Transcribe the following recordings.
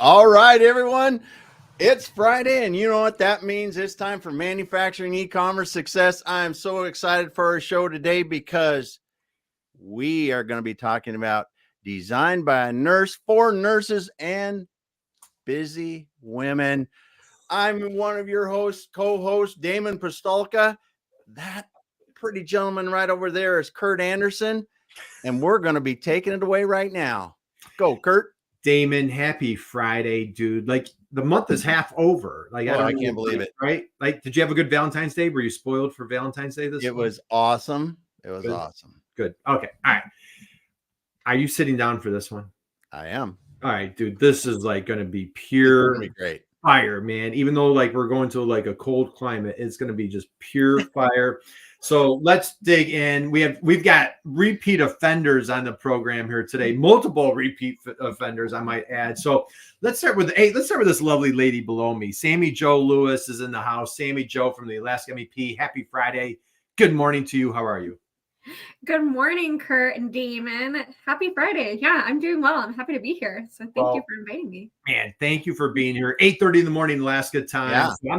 All right, everyone. It's Friday, and you know what that means. It's time for manufacturing e-commerce success. I am so excited for our show today because we are going to be talking about designed by a nurse for nurses and busy women. I'm one of your hosts, co-host, Damon Postolka. That pretty gentleman right over there is Kurt Anderson, and we're going to be taking it away right now. Go, Kurt. Damon, happy Friday, dude. Like the month is half over. Like I can't believe it. Right? Like, did you have a good Valentine's Day? Were you spoiled for Valentine's Day this month? It was awesome. It was Good. awesome. Good. Okay. All right. Are you sitting down for this one? I am. All right, dude. This is like going to be pure great fire, man. Even though like we're going to like a cold climate, it's going to be just pure fire. So let's dig in. We've got repeat offenders on the program here today, multiple repeat offenders, I might add. So let's start with this lovely lady below me. Sami Jo Lewis is in the house. Sami Jo from the Alask MEP. Happy Friday. Good morning to you. How are you? Good morning, Kurt and Damon. Happy Friday. Yeah, I'm doing well. I'm happy to be here. So thank you for inviting me. Man, thank you for being here. 8:30 in the morning, Alaska time. Yeah. So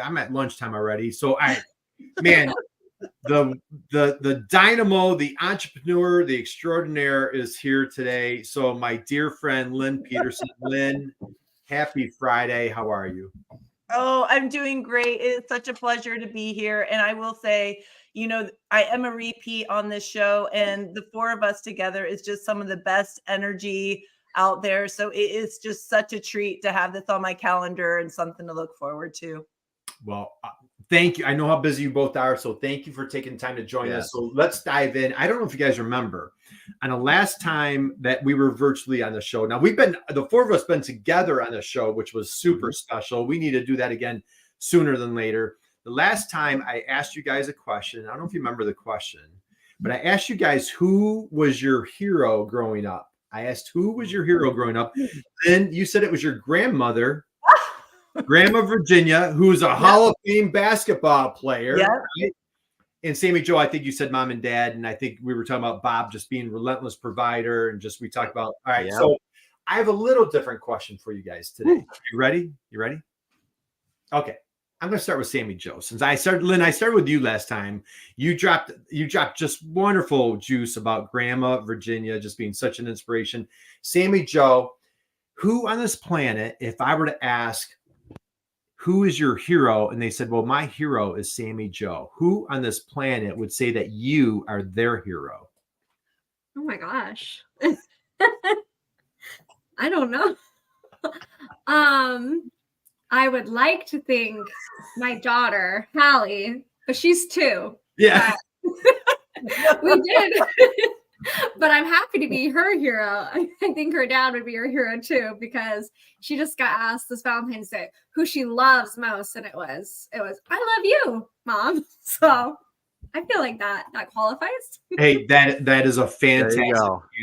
I'm at lunchtime already. So man, the dynamo, the entrepreneur, the extraordinaire is here today. So my dear friend Lynn Peterson. Lynn, happy Friday. How are you? Oh, I'm doing great. It's such a pleasure to be here. And I will say, you know, I am a repeat on this show, and the four of us together is just some of the best energy out there. So it is just such a treat to have this on my calendar and something to look forward to. Well, thank you. I know how busy you both are, so thank you for taking time to join us. So let's dive in. I don't know if you guys remember, on the last time that we were virtually on the show. Now the four of us been together on the show, which was super special. We need to do that again sooner than later. The last time I asked you guys a question, I don't know if you remember the question, but I asked you guys who was your hero growing up. I asked who was your hero growing up. Then you said it was your grandmother. Grandma Virginia, who's a Hall of Fame basketball player. Yeah. Right? And Sami Jo, I think you said mom and dad. And I think we were talking about Bob just being relentless provider. And just we talked about, all right. Yeah. So I have a little different question for you guys today. You ready? You ready? Okay. I'm going to start with Sami Jo. Since I started with you last time. You dropped just wonderful juice about Grandma Virginia just being such an inspiration. Sami Jo, who on this planet, if I were to ask, who is your hero? And they said, well, my hero is Sami Jo. Who on this planet would say that you are their hero? Oh my gosh. I don't know. I would like to think my daughter, Hallie, but she's 2. Yeah. We did. But I'm happy to be her hero. I think her dad would be her hero too, because she just got asked this Valentine's Day who she loves most, and it was I love you, Mom. So I feel like that qualifies. Hey, that is a fantastic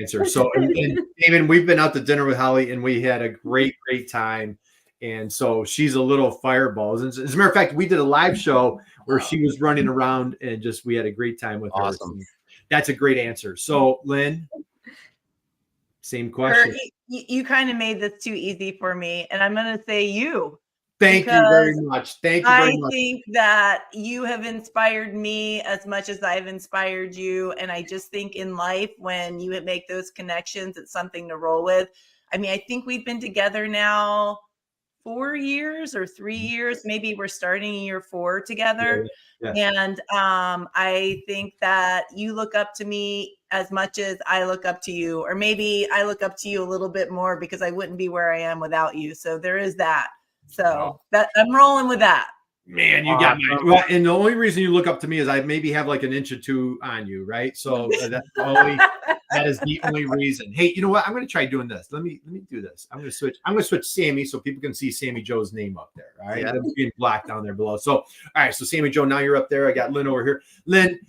answer. So, and Damon, we've been out to dinner with Holly, and we had a great time. And so she's a little fireball. As a matter of fact, we did a live show where she was running around, and just we had a great time with her. Awesome. That's a great answer. So, Lynn, same question. You kind of made this too easy for me, and I'm going to say you. Thank you very much. Thank you very much. I think that you have inspired me as much as I've inspired you. And I just think in life, when you make those connections, it's something to roll with. I mean, I think we've been together now 4 years or 3 years. Maybe we're starting year 4 together. Yeah. And I think that you look up to me as much as I look up to you, or maybe I look up to you a little bit more because I wouldn't be where I am without you. So there is that. So that I'm rolling with that. Man, you got me. Well, and the only reason you look up to me is I maybe have like an inch or 2 on you, right? So that is the only reason. Hey, you know what? I'm going to try doing this. Let me do this. I'm going to switch Sami so people can see Sami Jo's name up there. All right, it's being black down there below. So all right, so Sami Jo, now you're up there. I got Lynn over here. Lynn,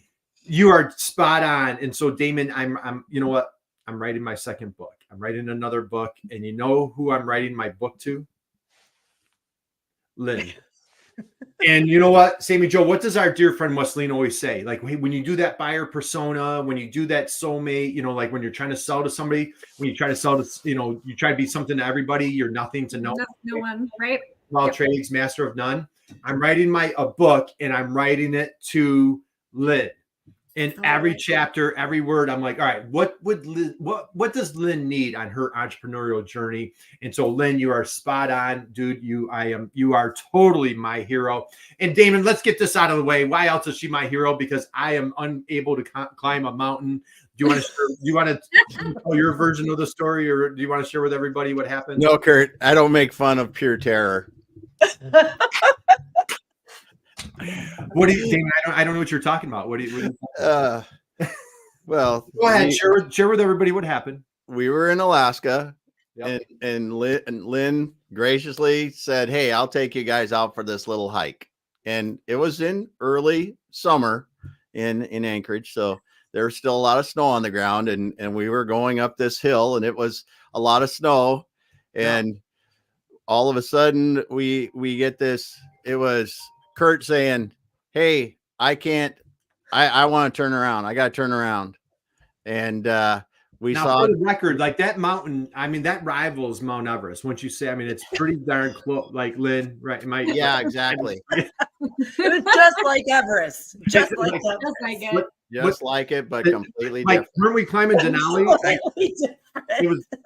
you are spot on. And so Damon, I'm you know what? I'm writing my second book. I'm writing another book, and you know who I'm writing my book to? Lynn. And you know what, Sami Jo, what does our dear friend Wesley always say? Like, when you do that buyer persona, when you do that soulmate, like when you're trying to sell to somebody, when you try to sell to, you try to be something to everybody, you're nothing to no one, right? All trades, master of none. I'm writing a book, and I'm writing it to Lynn. And every chapter, every word, I'm like, all right, what does Lynn need on her entrepreneurial journey? And so, Lynn, you are spot on, dude. You are totally my hero. And Damon, let's get this out of the way. Why else is she my hero? Because I am unable to climb a mountain. Do you want to tell your version of the story, or do you want to share with everybody what happened? No, Kurt, I don't make fun of pure terror. What do you think? I don't know what you're talking about. What do you well, go ahead, share with everybody what happened. We were in Alaska, yep. and Lynn graciously said, "Hey, I'll take you guys out for this little hike." And it was in early summer in Anchorage, so there was still a lot of snow on the ground, and we were going up this hill, and it was a lot of snow, and all of a sudden we get this. It was Kurt saying, "Hey, I can't. I want to turn around. I got to turn around." And we saw for the record, like that mountain. I mean, that rivals Mount Everest. Once you say, I mean, it's pretty darn close. Like Lynn, right? Yeah, exactly. It was just like Everest. Just like it. Just like it, but completely different. Weren't we climbing Denali?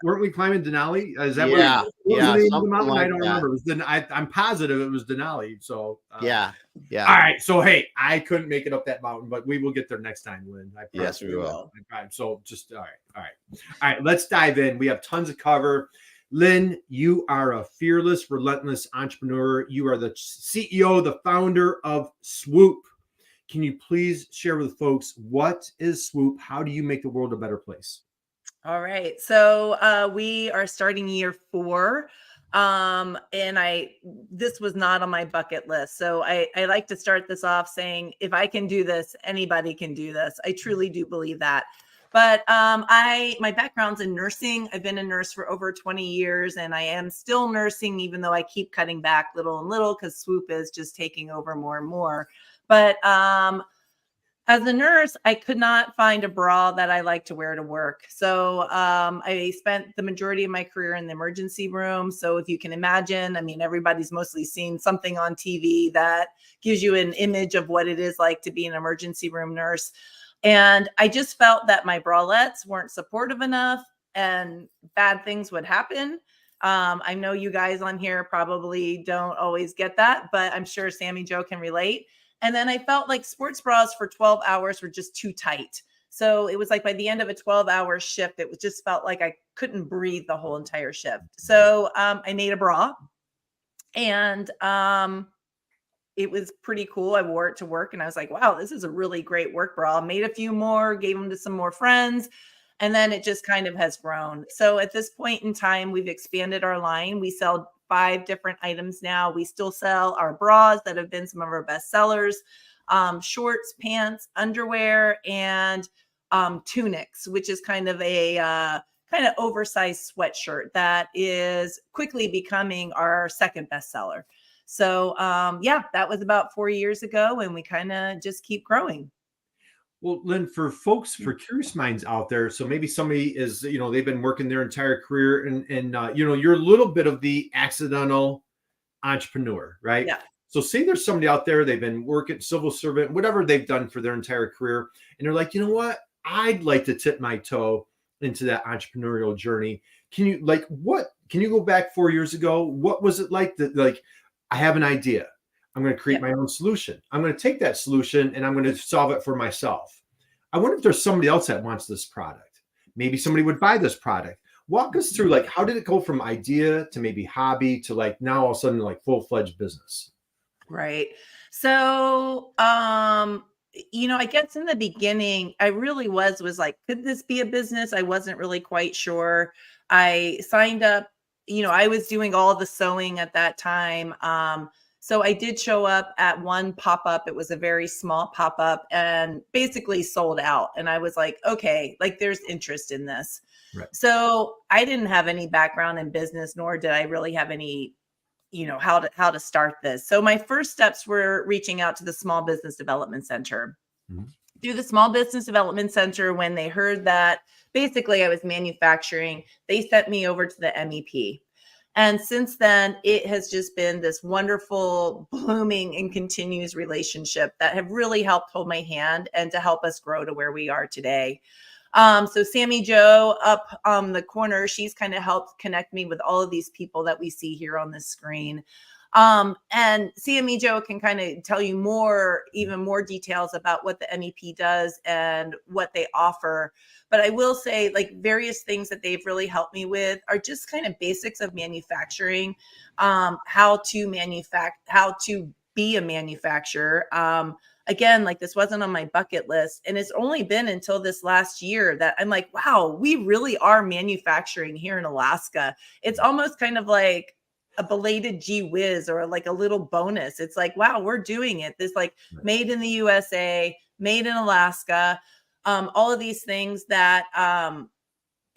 Weren't we climbing Denali? Is that yeah, what was the name of the mountain? Like I don't remember. It was I'm positive it was Denali. So yeah. All right. So hey, I couldn't make it up that mountain, but we will get there next time, Lynn. Yes, we will. So just all right. Let's dive in. We have tons of cover. Lynn, you are a fearless, relentless entrepreneur. You are the CEO, the founder of Swoop. Can you please share with folks, what is Swoop? How do you make the world a better place? All right. So we are starting year 4. And this was not on my bucket list. So I like to start this off saying, if I can do this, anybody can do this. I truly do believe that. But my background's in nursing. I've been a nurse for over 20 years, and I am still nursing, even though I keep cutting back little and little because Swoop is just taking over more and more. But as a nurse, I could not find a bra that I like to wear to work. So I spent the majority of my career in the emergency room. So if you can imagine, I mean, everybody's mostly seen something on TV that gives you an image of what it is like to be an emergency room nurse. And I just felt that my bralettes weren't supportive enough and bad things would happen. I know you guys on here probably don't always get that, but I'm sure Sami Jo can relate. And then I felt like sports bras for 12 hours were just too tight. So it was like by the end of a 12-hour shift, it just felt like I couldn't breathe the whole entire shift. So I made a bra, and it was pretty cool. I wore it to work, and I was like, wow, this is a really great work bra. Made a few more, gave them to some more friends. And then it just kind of has grown. So at this point in time, we've expanded our line. We sell 5 different items now. We still sell our bras that have been some of our best sellers, shorts, pants, underwear, and tunics, which is kind of a kind of oversized sweatshirt that is quickly becoming our second bestseller. So that was about 4 years ago, and we kind of just keep growing. Well, Lynn, for curious minds out there, so maybe somebody is, they've been working their entire career, and you're a little bit of the accidental entrepreneur, right? Yeah. So say there's somebody out there, they've been working, civil servant, whatever they've done for their entire career, and they're like, you know what? I'd like to tip my toe into that entrepreneurial journey. Can you go back 4 years ago? What was it like I have an idea. I'm going to create my own solution. I'm going to take that solution and I'm going to solve it for myself. I wonder if there's somebody else that wants this product. Maybe somebody would buy this product. Walk us through, how did it go from idea to maybe hobby to now all of a sudden full-fledged business? Right. So, I guess in the beginning, I really was like, could this be a business? I wasn't really quite sure. I signed up, I was doing all the sewing at that time. So I did show up at one pop-up. It was a very small pop-up and basically sold out. And I was like, okay, there's interest in this. Right. So I didn't have any background in business, nor did I really have any how to start this. So my first steps were reaching out to the Small Business Development Center. Through the Small Business Development Center, when they heard that basically I was manufacturing, they sent me over to the MEP. And since then, it has just been this wonderful, blooming, and continuous relationship that have really helped hold my hand and to help us grow to where we are today. So Sami Jo up on the corner, she's kind of helped connect me with all of these people that we see here on the screen. And Sami Jo can kind of tell you even more details about what the MEP does and what they offer. But I will say, like, various things that they've really helped me with are just kind of basics of manufacturing, how to be a manufacturer. Again, like, this wasn't on my bucket list. And it's only been until this last year that I'm like, wow, we really are manufacturing here in Alaska. It's almost kind of like a belated gee whiz or like a little bonus. It's like, wow, we're doing it. This, like, made in the USA, made in Alaska, all of these things that,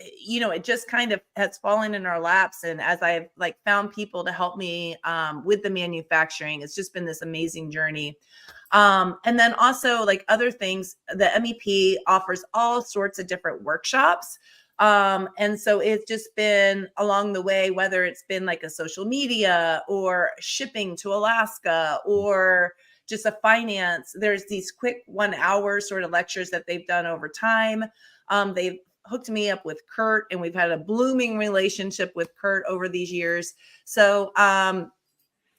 it just kind of has fallen in our laps. And as I've like found people to help me with the manufacturing, it's just been this amazing journey. And then also, like, other things, the MEP offers all sorts of different workshops. And so it's just been along the way, whether it's been like a social media or shipping to Alaska or just a finance, there's these quick 1 hour sort of lectures that they've done over time. They've hooked me up with Kurt, and we've had a blooming relationship with Kurt over these years. So,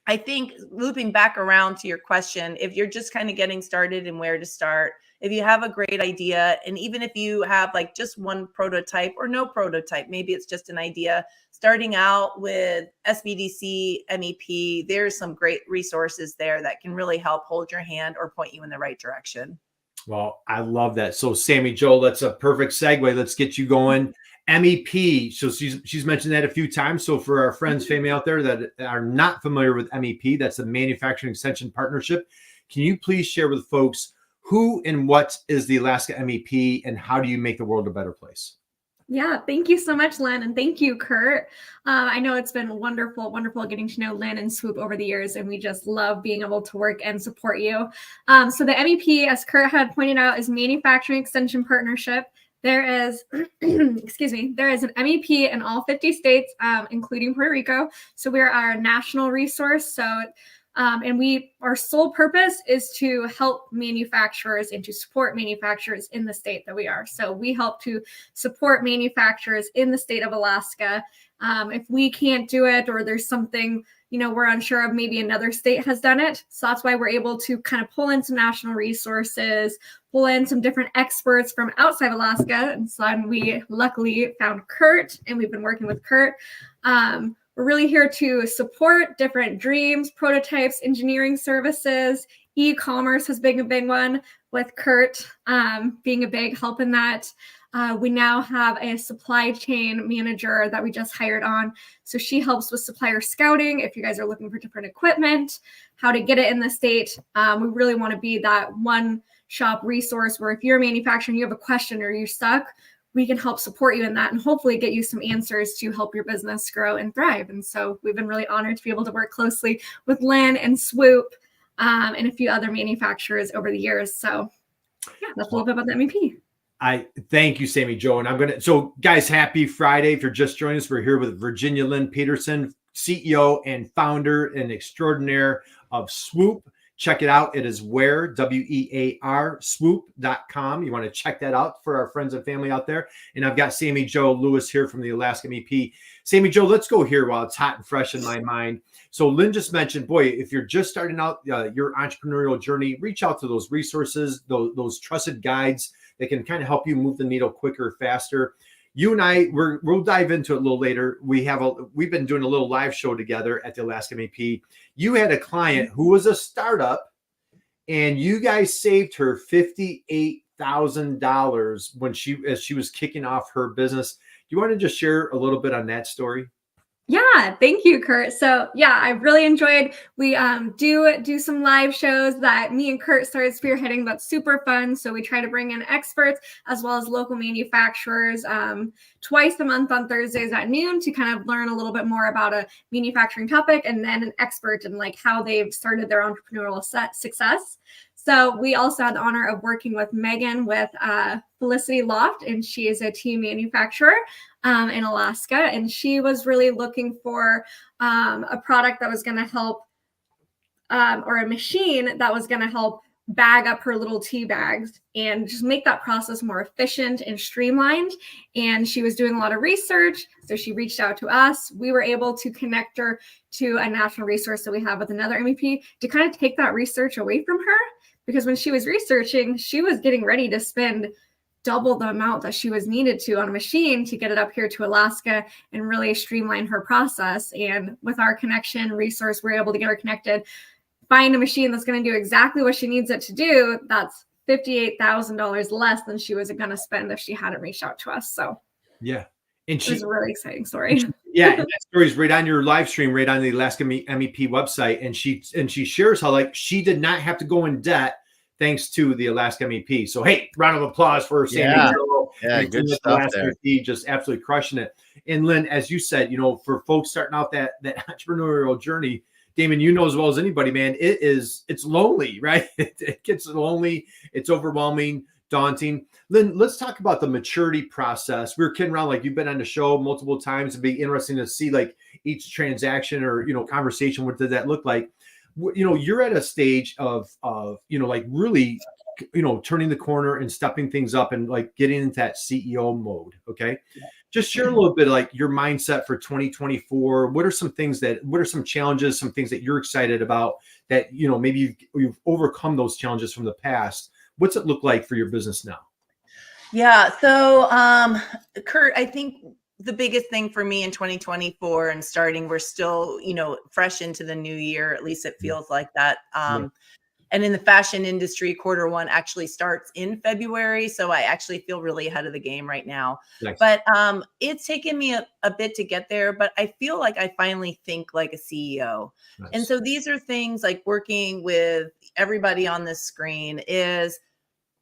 I think, looping back around to your question, if you're just kind of getting started and where to start, if you have a great idea, and even if you have like just one prototype or no prototype, maybe it's just an idea, starting out with SBDC MEP, there's some great resources there that can really help hold your hand or point you in the right direction. Well, I love that. So Sami Jo, that's a perfect segue. Let's get you going. MEP. So she's mentioned that a few times. So for our friends, family out there that are not familiar with MEP, that's the Manufacturing Extension Partnership. Can you please share with folks who and what is the Alaska MEP and how do you make the world a better place? Yeah, thank you so much, Lynn. And thank you, Kurt. I know it's been wonderful getting to know Lynn and Swoop over the years, and we just love being able to work and support you. So the MEP, as Kurt had pointed out, is Manufacturing Extension Partnership. There is, there is an MEP in all 50 states, including Puerto Rico. So we are our national resource. So and our sole purpose is to help manufacturers and to support manufacturers in the state that we are. So we help to support manufacturers in the state of Alaska. If we can't do it, or there's something, we're unsure of, maybe another state has done it. So that's why we're able to kind of pull in some national resources, pull in some different experts from outside Alaska. And so we luckily found Kurt, and we've been working with Kurt. We're really here to support different dreams, prototypes, engineering services. E-commerce has been a big one, with Kurt being a big help in that. We now have a supply chain manager that we just hired on. So she helps with supplier scouting. If you guys are looking for different equipment, how to get it in the state, we really want to be that one-shop resource where if you're manufacturing, you have a question or you're stuck, we can help support you in that and hopefully get you some answers to help your business grow and thrive. And so we've been really honored to be able to work closely with Lynn and Swoop and a few other manufacturers over the years. So yeah, that's a little bit about the MEP. I thank you, Sami Jo. And so guys, happy Friday. If you're just joining us, we're here with Virginia Lynn Peterson, CEO and founder and extraordinaire of Swoop. Check it out. It is WEAR, swoop.com. You want to check that out for our friends and family out there. And I've got Sami Jo Lewis here from the Alaska MEP. Sami Jo, let's go here while it's hot and fresh in my mind. So Lynn just mentioned, boy, if you're just starting out your entrepreneurial journey, reach out to those resources, those trusted guides that can kind of help you move the needle quicker, faster. You and I, we'll dive into it a little later. We've been doing a little live show together at the Alaska MEP. You had a client who was a startup, and you guys saved her $58,000 as she was kicking off her business. Do you want to just share a little bit on that story? Yeah, thank you, Kurt. So yeah, I really enjoyed. We do some live shows that me and Kurt started spearheading. That's super fun. So we try to bring in experts as well as local manufacturers twice a month on Thursdays at noon to kind of learn a little bit more about a manufacturing topic, and then an expert and like how they've started their entrepreneurial success. So we also had the honor of working with Megan with Felicity Loft, and she is a tea manufacturer in Alaska. And she was really looking for a product that was going to help, or a machine that was going to help bag up her little tea bags and just make that process more efficient and streamlined. And she was doing a lot of research. So she reached out to us. We were able to connect her to a national resource that we have with another MEP to kind of take that research away from her. Because when she was researching, she was getting ready to spend double the amount that she was needed to on a machine to get it up here to Alaska and really streamline her process. And with our connection resource, we're able to get her connected, find a machine that's going to do exactly what she needs it to do. That's $58,000 less than she was going to spend if she hadn't reached out to us. So yeah. And it was a really exciting story. Yeah, and that story is right on your live stream, right on the Alaska MEP website. And she shares how like she did not have to go in debt thanks to the Alaska MEP. So hey, round of applause for Sami Jo. Yeah, good stuff Alaska there. MEP, just absolutely crushing it. And Lynn, as you said, you know, for folks starting out that entrepreneurial journey, Damon, you know as well as anybody, man, it's lonely, right? It gets lonely, it's overwhelming, daunting. Lynn, let's talk about the maturity process. We were kidding around, like you've been on the show multiple times. It'd be interesting to see like each transaction or, you know, conversation. What did that look like? You know, you're at a stage of, you know, like really, you know, turning the corner and stepping things up and like getting into that CEO mode. Okay. Yeah. Just share a little bit like your mindset for 2024. What are some challenges, some things that you're excited about that, you know, maybe you've overcome those challenges from the past. What's it look like for your business now? Yeah. So, Kurt, I think the biggest thing for me in 2024 and starting, we're still, you know, fresh into the new year. At least it feels like that. And in the fashion industry, Q1 actually starts in February. So I actually feel really ahead of the game right now. Nice. But it's taken me a bit to get there, but I feel like I finally think like a CEO. Nice. And so these are things like working with everybody on this screen is,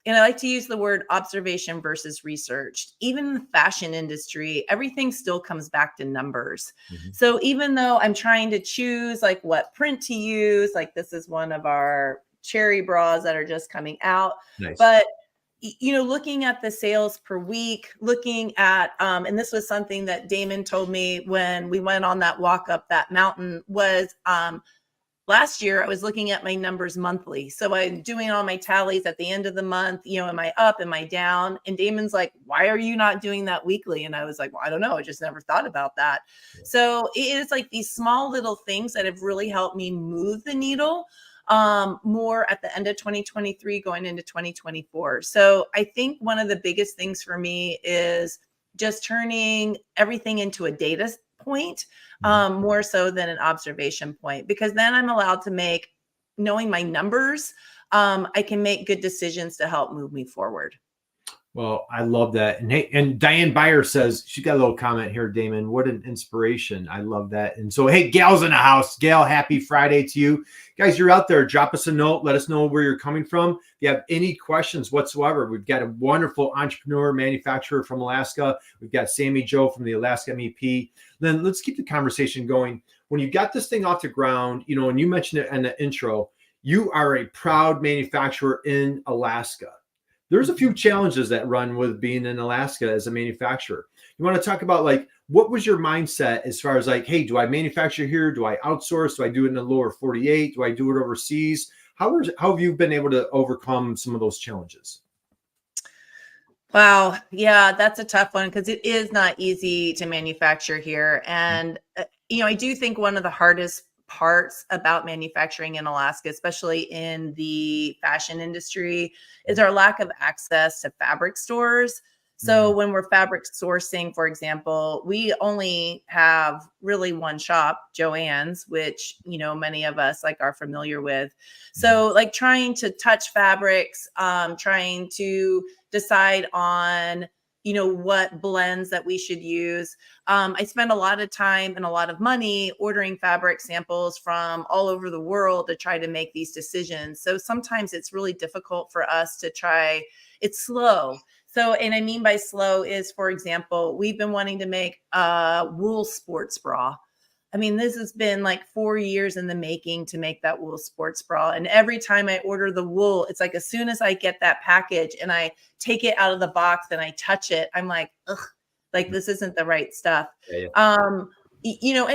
and I like to use the word observation versus research. Even in the fashion industry, everything still comes back to numbers. Mm-hmm. So even though I'm trying to choose like what print to use, like this is one of our cherry bras that are just coming out. Nice. But, you know, looking at the sales per week, looking at, and this was something that Damon told me when we went on that walk up that mountain was, last year, I was looking at my numbers monthly. So I'm doing all my tallies at the end of the month. You know, am I up? Am I down? And Damon's like, why are you not doing that weekly? And I was like, well, I don't know. I just never thought about that. Yeah. So it is like these small little things that have really helped me move the needle more at the end of 2023 going into 2024. So I think one of the biggest things for me is just turning everything into a data point, more so than an observation point, because then I'm allowed to make, knowing my numbers, I can make good decisions to help move me forward. Well, I love that. And hey, and Diane Byer says, she got a little comment here, Damon. What an inspiration. I love that. And so, hey, Gal's in the house. Gal, happy Friday to you. Guys, you're out there. Drop us a note. Let us know where you're coming from. If you have any questions whatsoever, we've got a wonderful entrepreneur manufacturer from Alaska. We've got Sami Jo from the Alaska MEP. Then let's keep the conversation going. When you got this thing off the ground, you know, and you mentioned it in the intro, you are a proud manufacturer in Alaska. There's a few challenges that run with being in Alaska as a manufacturer. You want to talk about like, what was your mindset as far as like, hey, do I manufacture here? Do I outsource? Do I do it in the lower 48? Do I do it overseas? How have you been able to overcome some of those challenges? Wow. Yeah, that's a tough one because it is not easy to manufacture here. And, you know, I do think one of the hardest parts about manufacturing in Alaska, especially in the fashion industry, is our lack of access to fabric stores. So when we're fabric sourcing, for example, we only have really one shop, Joann's, which, you know, many of us like are familiar with. So like trying to touch fabrics, trying to decide on what blends that we should use. I spend a lot of time and a lot of money ordering fabric samples from all over the world to try to make these decisions. So sometimes it's really difficult for us to try. It's slow. So, and I mean by slow is, for example, we've been wanting to make a wool sports bra. I mean, this has been like 4 years in the making to make that wool sports bra. And every time I order the wool, it's like as soon as I get that package and I take it out of the box and I touch it, I'm like, ugh, like this isn't the right stuff. And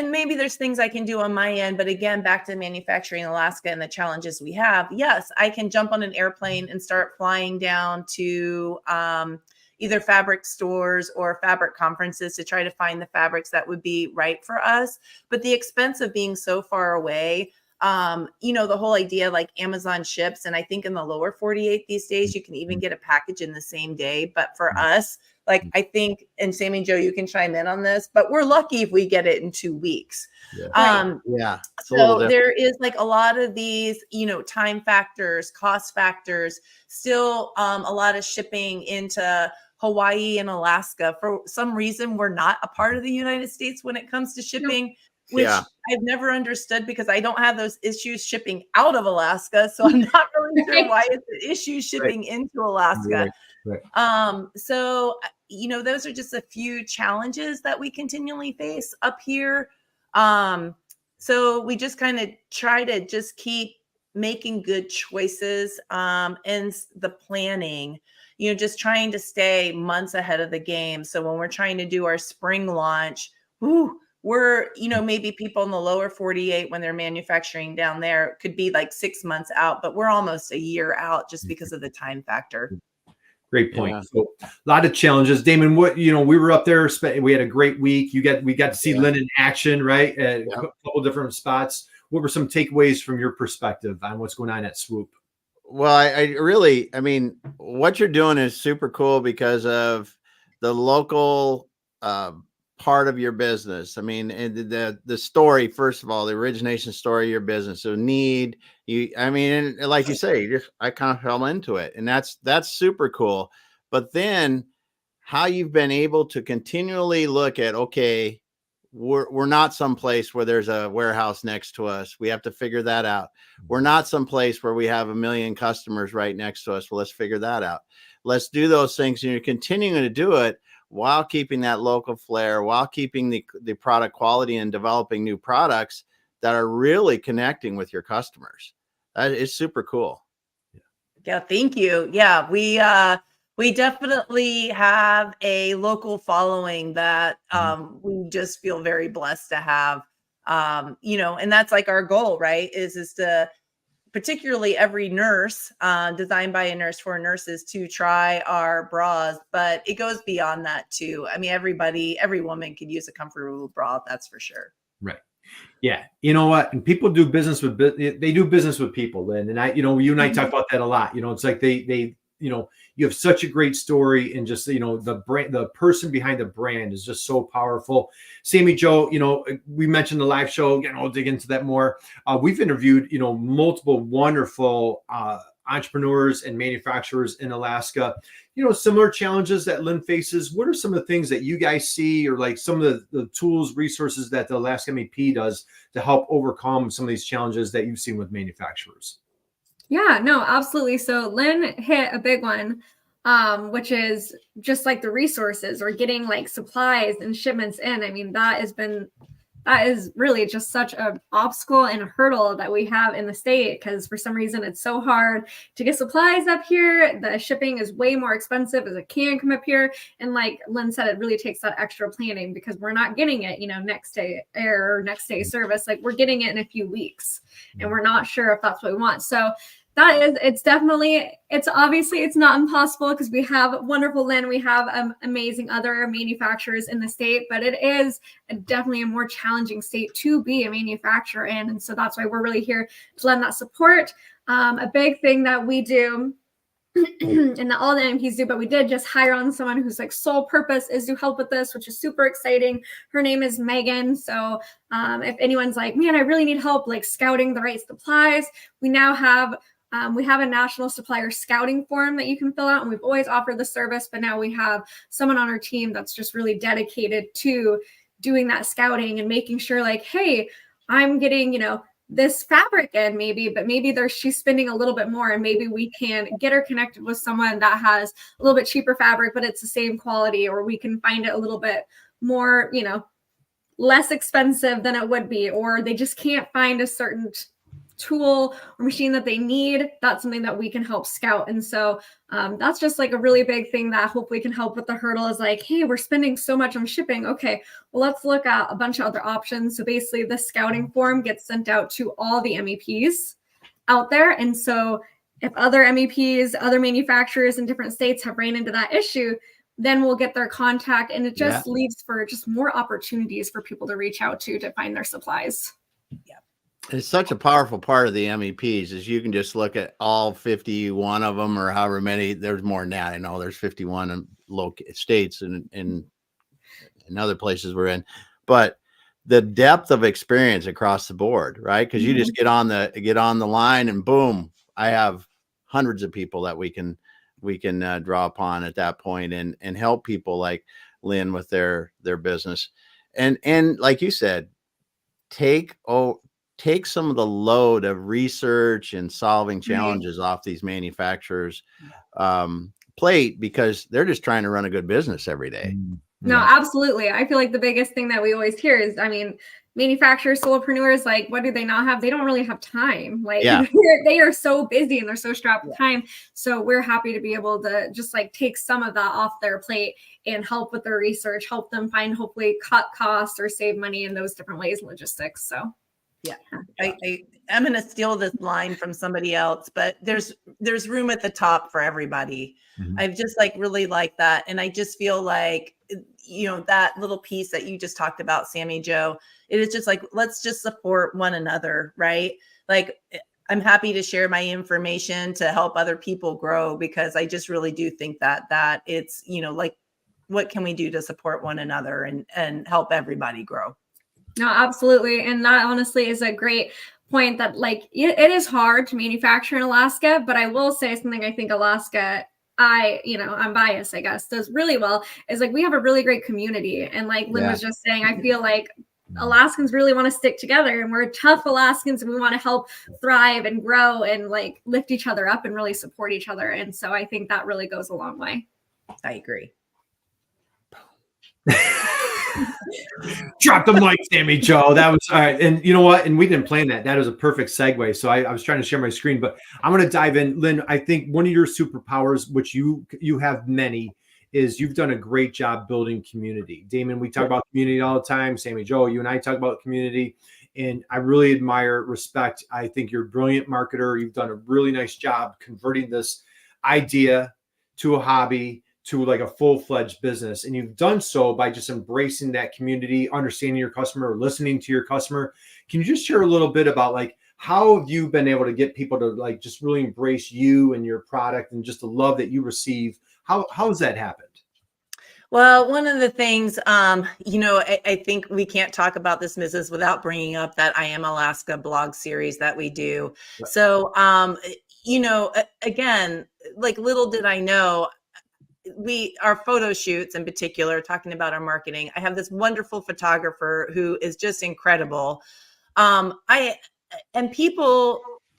maybe there's things I can do on my end, but again, back to manufacturing in Alaska and the challenges we have. Yes, I can jump on an airplane and start flying down to either fabric stores or fabric conferences to try to find the fabrics that would be right for us. But the expense of being so far away, the whole idea like Amazon ships, and I think in the lower 48 these days, you can even get a package in the same day. But for us, like I think, and Sami Jo, you can chime in on this, but we're lucky if we get it in 2 weeks. So there is like a lot of these, time factors, cost factors, still a lot of shipping into Hawaii and Alaska. For some reason, we're not a part of the United States when it comes to shipping, which I've never understood because I don't have those issues shipping out of Alaska. So I'm not really sure why it's an issue shipping into Alaska. So, those are just a few challenges that we continually face up here. So we just kind of try to just keep making good choices and the planning, just trying to stay months ahead of the game. So when we're trying to do our spring launch, we're, maybe people in the lower 48 when they're manufacturing down there could be like 6 months out, but we're almost a year out just because of the time factor. Great point. So a lot of challenges. Damon, we were up there, we had a great week. we got to see Lynn in action, right? At a couple different spots. What were some takeaways from your perspective on what's going on at Swoop? Well, I mean, what you're doing is super cool because of the local part of your business. I mean, and the story, first of all, the origination story of your business. So and like you say, I kind of fell into it, and that's super cool. But then how you've been able to continually look at, okay, we're not someplace where there's a warehouse next to us. We have to figure that out. We're not someplace where we have 1 million customers right next to us. Well, let's figure that out. Let's do those things. And you're continuing to do it while keeping that local flair, while keeping the product quality and developing new products that are really connecting with your customers. That is super cool. Yeah, thank you. Yeah, we definitely have a local following that we just feel very blessed to have. And that's like our goal, right? Is to particularly every nurse, designed by a nurse for nurses, to try our bras, but it goes beyond that too. I mean, every woman could use a comfortable bra, that's for sure. Right. Yeah. You know what? And people do business with, they do business with people, Lynn. And you and I talk about that a lot. It's like they you have such a great story, and just, the brand, the person behind the brand is just so powerful. Sami Jo, we mentioned the live show. Again, I'll dig into that more. We've interviewed, multiple wonderful entrepreneurs and manufacturers in Alaska, similar challenges that Lynn faces. What are some of the things that you guys see, or like some of the tools, resources that the Alask MEP does to help overcome some of these challenges that you've seen with manufacturers? Yeah, no, absolutely. So Lynn hit a big one, which is just like the resources or getting like supplies and shipments in. I mean, that is really just such an obstacle and a hurdle that we have in the state, because for some reason it's so hard to get supplies up here. The shipping is way more expensive as it can come up here. And like Lynn said, it really takes that extra planning because we're not getting it, next day air or next day service. Like we're getting it in a few weeks and we're not sure if that's what we want. So it's obviously it's not impossible because we have wonderful Lynn. We have amazing other manufacturers in the state, but it is definitely a more challenging state to be a manufacturer in. And so that's why we're really here to lend that support. A big thing that we do and that all the MPs do, but we did just hire on someone whose like sole purpose is to help with this, which is super exciting. Her name is Megan. So if anyone's like, man, I really need help like scouting the right supplies, we now have We have a national supplier scouting form that you can fill out, and we've always offered the service, but now we have someone on our team that's just really dedicated to doing that scouting and making sure like, hey, I'm getting, this fabric in but maybe she's spending a little bit more, and maybe we can get her connected with someone that has a little bit cheaper fabric, but it's the same quality, or we can find it a little bit more, less expensive than it would be, or they just can't find a certain tool or machine that they need. That's something that we can help scout. And so that's just like a really big thing that hopefully can help with the hurdle is like, hey, we're spending so much on shipping. Okay, well, let's look at a bunch of other options. So basically the scouting form gets sent out to all the MEPs out there. And so if other MEPs, other manufacturers in different states have ran into that issue, then we'll get their contact, and it just leads for just more opportunities for people to reach out to find their supplies. Yeah. It's such a powerful part of the MEPs is you can just look at all 51 of them or however many. There's more than that. I know there's 51 in states and in other places we're in, but the depth of experience across the board, right? Because you just get on the line and boom, I have hundreds of people that we can draw upon at that point and help people like Lynn with their business. And like you said, take some of the load of research and solving challenges off these manufacturers' plate, because they're just trying to run a good business every day. No, absolutely. I feel like the biggest thing that we always hear is, manufacturers, solopreneurs, like, what do they not have? They don't really have time. Like they are so busy and they're so strapped with time. So we're happy to be able to just like take some of that off their plate and help with their research, help them find, hopefully cut costs or save money in those different ways, logistics. So I'm going to steal this line from somebody else, but there's room at the top for everybody. I've just really like that. And I just feel like, that little piece that you just talked about, Sami Jo, it is just like, let's just support one another, right? Like, I'm happy to share my information to help other people grow, because I just really do think that it's, like, what can we do to support one another and help everybody grow? No, absolutely. And that honestly is a great point that it is hard to manufacture in Alaska, but I will say something I think Alaska, I'm biased, I guess, does really well is we have a really great community. And like Lynn was just saying, I feel like Alaskans really want to stick together, and we're tough Alaskans, and we want to help thrive and grow and lift each other up and really support each other. And so I think that really goes a long way. I agree. Drop the mic, Sami Jo. That was all right. And you know what? And we didn't plan that. That was a perfect segue. So I was trying to share my screen, but I'm going to dive in. Lynn, I think one of your superpowers, which you have many, is you've done a great job building community. Damon, we talk about community all the time. Sami Jo, you and I talk about community. And I really admire, respect. I think you're a brilliant marketer. You've done a really nice job converting this idea to a hobby, to a full-fledged business. And you've done so by just embracing that community, understanding your customer, listening to your customer. Can you just share a little bit about how have you been able to get people to just really embrace you and your product and just the love that you receive? How has that happened? Well, one of the things, I think we can't talk about this business without bringing up that I Am Alaska blog series that we do. Right. So, again, little did I know, our photo shoots in particular, talking about our marketing, I have this wonderful photographer who is just incredible.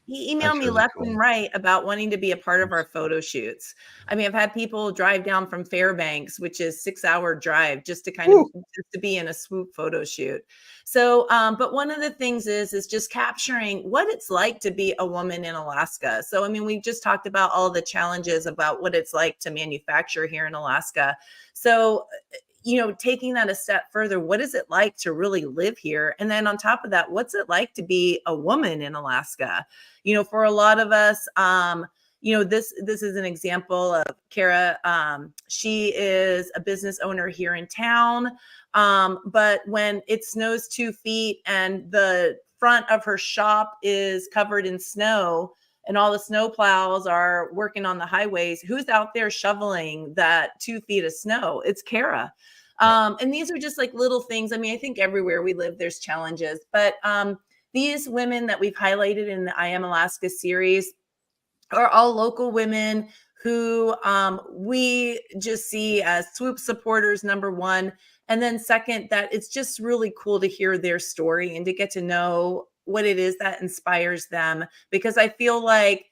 He emailed me left and right about wanting to be a part of our photo shoots. I've had people drive down from Fairbanks, which is 6-hour drive, just to just to be in a Swoop photo shoot. So, but one of the things is just capturing what it's like to be a woman in Alaska. So, we just talked about all the challenges about what it's like to manufacture here in Alaska. So, taking that a step further, what is it like to really live here? And then on top of that, what's it like to be a woman in Alaska? For a lot of us, this is an example of Kara. She is a business owner here in town. But when it snows 2 feet and the front of her shop is covered in snow and all the snow plows are working on the highways, who's out there shoveling that 2 feet of snow? It's Kara. And these are just little things. I think everywhere we live, there's challenges, but these women that we've highlighted in the I Am Alaska series, are all local women who we just see as Swoop supporters, number one. And then second, that it's just really cool to hear their story and to get to know what it is that inspires them. Because I feel like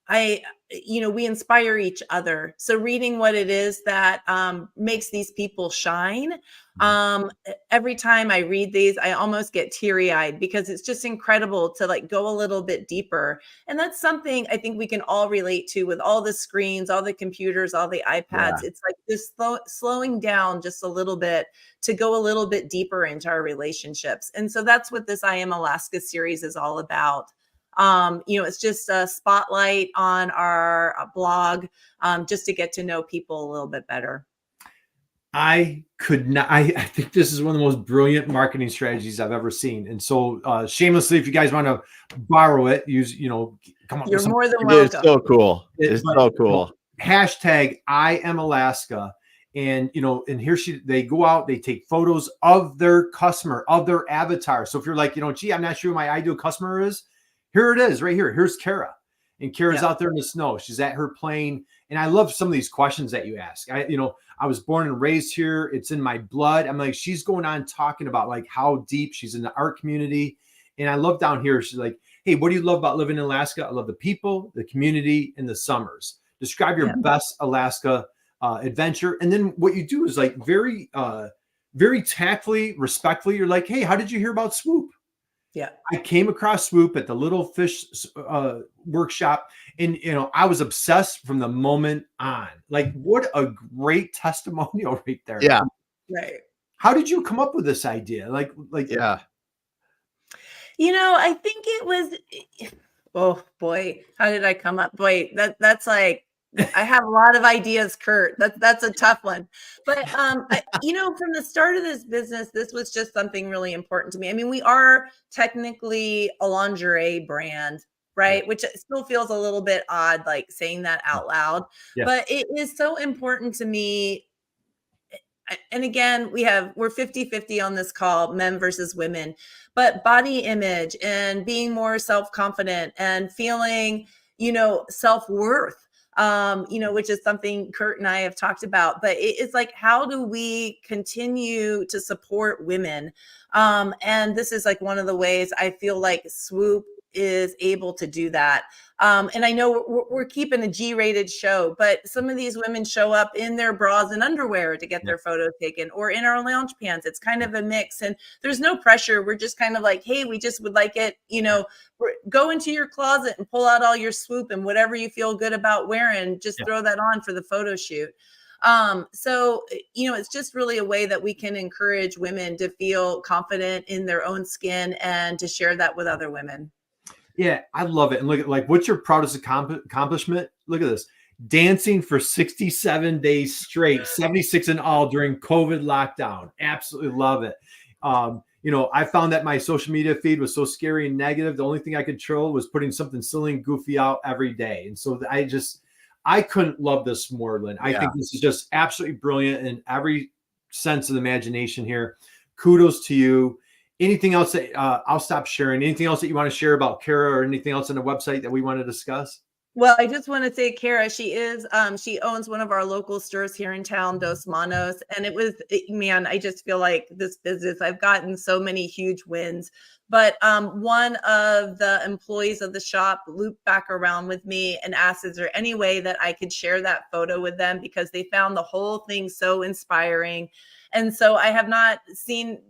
we inspire each other. So reading what it is that makes these people shine. Every time I read these, I almost get teary eyed because it's just incredible to like go a little bit deeper. And that's something I think we can all relate to with all the screens, all the computers, all the iPads. Yeah. It's like this slowing down just a little bit to go a little bit deeper into our relationships. And so that's what this I Am Alaska series is all about. It's just a spotlight on our blog, just to get to know people a little bit better. I think this is one of the most brilliant marketing strategies I've ever seen. And so shamelessly, if you guys want to borrow it, come up You're with more than It welcome. is so cool. It's so cool. Hashtag I Am Alaska. And, and they go out, they take photos of their customer, of their avatar. So if you're like, gee, I'm not sure who my ideal customer is. Here it is right here. Here's Kara. And Kara's out there in the snow. She's at her plane. And I love some of these questions that you ask. I was born and raised here. It's in my blood. I'm like, she's going on talking about like how deep she's in the art community. And I love down here. She's like, hey, what do you love about living in Alaska? I love the people, the community, and the summers. Describe your best Alaska adventure. And then what you do is like very, very tactfully, respectfully, you're like, hey, how did you hear about Swoop? Yeah. I came across Swoop at the Little Fish workshop, and I was obsessed from the moment on. Like, what a great testimonial right there. Yeah. Right. How did you come up with this idea? Like Yeah. I think it was, oh boy, how did I come up? Boy, that's like, I have a lot of ideas, Kurt. That's a tough one. But, from the start of this business, this was just something really important to me. I mean, we are technically a lingerie brand, right? Which still feels a little bit odd, like saying that out loud. Yeah. But it is so important to me. And again, we're 50-50 on this call, men versus women, but body image and being more self-confident and feeling, self-worth. Which is something Kurt and I have talked about, but it's like, how do we continue to support women? And this is like one of the ways I feel like Swoop is able to do that. And I know we're keeping a G-rated show, but some of these women show up in their bras and underwear to get their photos taken, or in our lounge pants. It's kind of a mix, and there's no pressure. We're just kind of like, hey, we just would like it, go into your closet and pull out all your Swoop and whatever you feel good about wearing, just throw that on for the photo shoot. So, it's just really a way that we can encourage women to feel confident in their own skin and to share that with other women. Yeah, I love it. And look at like, what's your proudest accomplishment? Look at this. Dancing for 67 days straight, 76 in all during COVID lockdown. Absolutely love it. I found that my social media feed was so scary and negative. The only thing I could control was putting something silly and goofy out every day. And so I couldn't love this more, Lynn. I think this is just absolutely brilliant in every sense of the imagination here. Kudos to you. Anything else that I'll stop sharing? Anything else that you want to share about Kara, or anything else on the website that we want to discuss? Well, I just want to say, Kara, she owns one of our local stores here in town, Dos Manos. And I just feel like this business, I've gotten so many huge wins. But one of the employees of the shop looped back around with me and asked, is there any way that I could share that photo with them? Because they found the whole thing so inspiring. And so I have not seen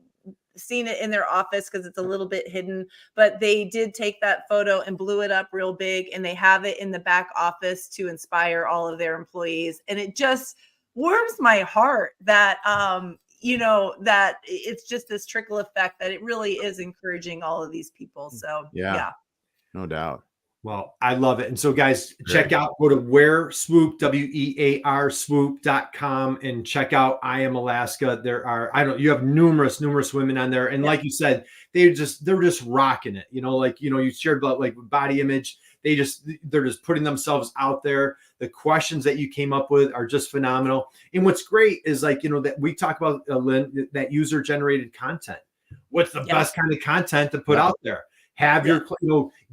it in their office because it's a little bit hidden, but they did take that photo and blew it up real big, and they have it in the back office to inspire all of their employees. And it just warms my heart that that it's just this trickle effect, that it really is encouraging all of these people. So yeah. No doubt. Well, I love it. And so guys, check out, go to Swoop, WEAR swoop.com, and check out I Am Alaska. You have numerous women on there. And like you said, they're just rocking it. You shared about like body image. They're just putting themselves out there. The questions that you came up with are just phenomenal. And what's great is that we talk about, Lynn, that user generated content. What's the best kind of content to put out there? Have your,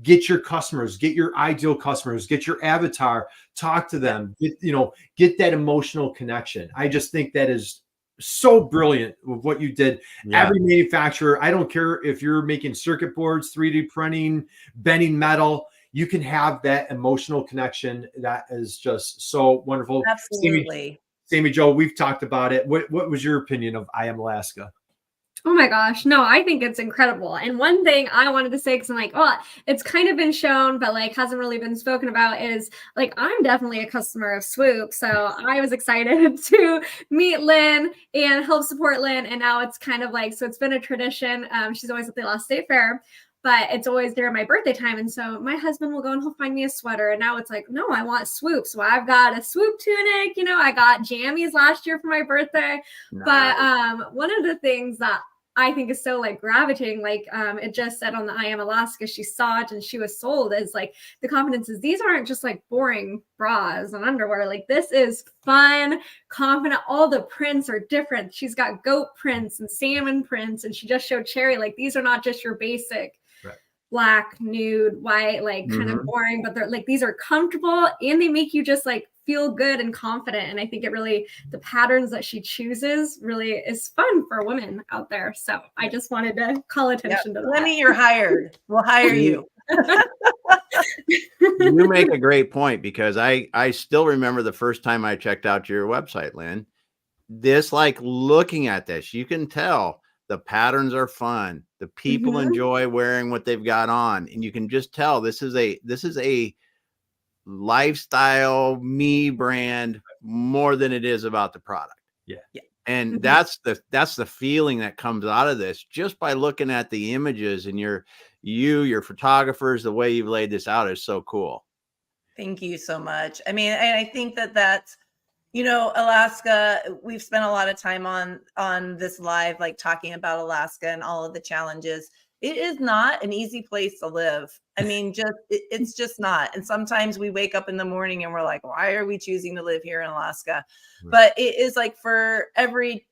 get your customers, get your ideal customers, get your avatar, talk to them, get that emotional connection. I just think that is so brilliant with what you did. Yeah. Every manufacturer, I don't care if you're making circuit boards, 3D printing, bending metal, you can have that emotional connection. That is just so wonderful. Absolutely. Sami Jo, we've talked about it. What was your opinion of I Am Alaska? Oh my gosh. No, I think it's incredible. And one thing I wanted to say, because I'm like, oh, it's kind of been shown, but like hasn't really been spoken about, is like, I'm definitely a customer of Swoop. So I was excited to meet Lynn and help support Lynn. And now it's kind of like, so it's been a tradition. She's always at the Alaska State Fair, but it's always during my birthday time. And so my husband will go and he'll find me a sweater. And now it's like, no, I want Swoop. So I've got a Swoop tunic, I got jammies last year for my birthday. Nice. But one of the things that I think is so like gravitating, like it just said on the I Am Alaska, she saw it and she was sold, is like the confidence is these aren't just like boring bras and underwear. Like this is fun, confident. All the prints are different. She's got goat prints and salmon prints, and she just showed cherry. Like these are not just your basic black, nude, white, like kind of boring, but they're like, these are comfortable and they make you just like feel good and confident. And I think it really, the patterns that she chooses really is fun for women out there. So I just wanted to call attention to that. Lenny, you're hired. We'll hire you. You make a great point, because I still remember the first time I checked out your website, Lynn. This, like looking at this, you can tell the patterns are fun. The people enjoy wearing what they've got on, and you can just tell this is a lifestyle me brand more than it is about the product. Yeah. And that's the feeling that comes out of this just by looking at the images, and your photographers, the way you've laid this out is so cool. Thank you so much. I mean, and I think that's, Alaska, we've spent a lot of time on this live, like talking about Alaska and all of the challenges. It is not an easy place to live. I mean, it's just not. And sometimes we wake up in the morning and we're like, why are we choosing to live here in Alaska? But it is like for every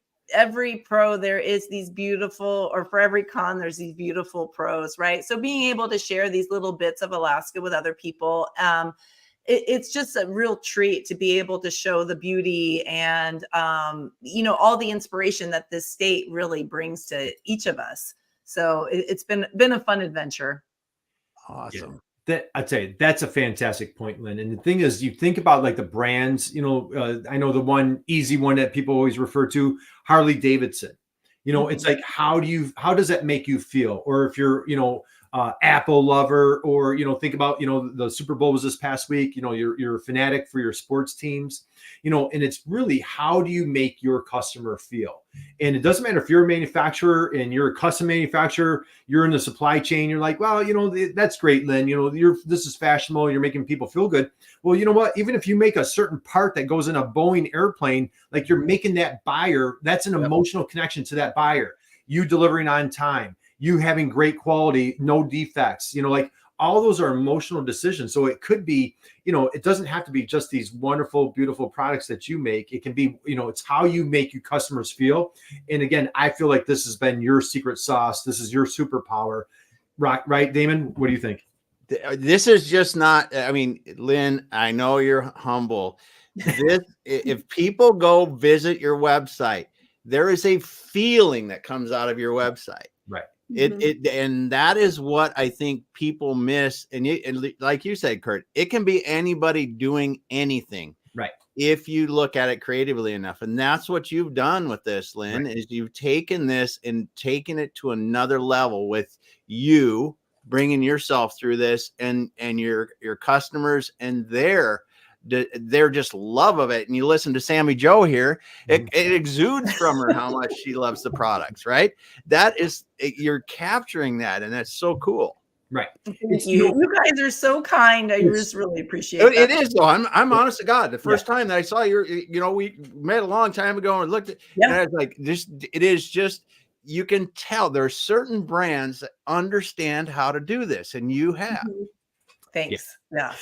pro, there is these beautiful, or for every con, there's these beautiful pros, right? So being able to share these little bits of Alaska with other people, it's just a real treat to be able to show the beauty and, all the inspiration that this state really brings to each of us. So it's been a fun adventure. Awesome. Yeah. I'd say that's a fantastic point, Lynn. And the thing is, you think about like the brands, I know the one easy one that people always refer to, Harley Davidson. It's like, how does that make you feel? Or if you're, Apple lover, or, think about, the Super Bowl was this past week, you're a fanatic for your sports teams, and it's really, how do you make your customer feel? And it doesn't matter if you're a manufacturer and you're a custom manufacturer, you're in the supply chain, you're like, well, that's great, Lynn, this is fashionable, you're making people feel good. Well, you know what? Even if you make a certain part that goes in a Boeing airplane, like you're making that buyer, that's an emotional connection to that buyer, you delivering on time, you having great quality, no defects, like all those are emotional decisions. So it could be, it doesn't have to be just these wonderful, beautiful products that you make. It can be, it's how you make your customers feel. And again, I feel like this has been your secret sauce. This is your superpower, right, Damon? What do you think? This is just not, I mean, Lynn, I know you're humble. If people go visit your website, there is a feeling that comes out of your website. Right. And that is what I think people miss. And like you said, Kurt, it can be anybody doing anything. Right. If you look at it creatively enough. And that's what you've done with this, Lynn, is you've taken this and taken it to another level with you bringing yourself through this, and your customers and their just love of it. And you listen to Sami Jo here, it exudes from her how much she loves the products, right? That is, you're capturing that, and that's so cool. Right. Thank you. You guys are so kind. I just really appreciate it. It is, though. I'm honest to God. The first time that I saw we met a long time ago and looked at, and I was like, it is just, you can tell there are certain brands that understand how to do this, and you have. Thanks. Yeah.